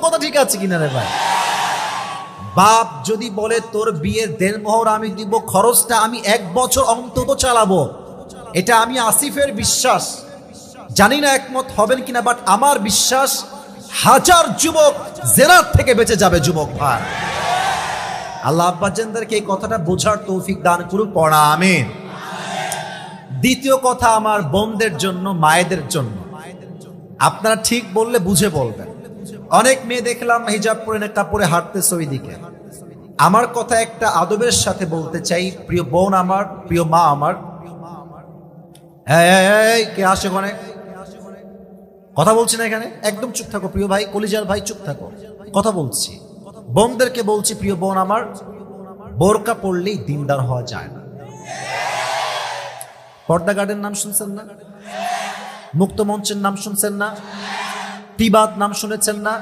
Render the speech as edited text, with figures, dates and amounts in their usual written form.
কথা ঠিক আছে কিনা রে ভাই? বাপ যদি বলে তোর বিয়ের দেড়মোহর আমি দিব, খরচটা আমি 1 বছর অন্তত চালাবো, এটা আমি আসিফের বিশ্বাস। জানি না একমত হবেন কিনা, বাট আমার বিশ্বাস 1000 যুবক জেনার থেকে বেঁচে যাবে যুবক ভাই। আল্লাহ আব্বাজানদেরকে এই কথাটা বোঝার তৌফিক দান করুক, পড়া আমিন। দ্বিতীয় কথা আমার বোনদের জন্য, মায়েদের জন্য, আপনারা ঠিক বললে বুঝে বলবেন। অনেক মেয়ে দেখলাম হিজাব পরে নেকাব পরে হাঁটতেছে ওই দিকে। আমার কথা একটা আদবের সাথে বলতে চাই, প্রিয় বোন আমার, প্রিয় মা আমার, এই কে আসে ওখানে? কথা বলছি না এখানে, একদম চুপ থাকো প্রিয় ভাই, কলিজার ভাই চুপ থাকো, কথা বলছি। বোনদেরকে বলছি, প্রিয় বোন আমার, বোরকা পড়লেই দিনদার হওয়া যায় না। পর্দা গার্ডের নাম শুনছেন না? মুক্ত মঞ্চের নাম শুনছেন না? টিবাদ নাম শুনেছেন না?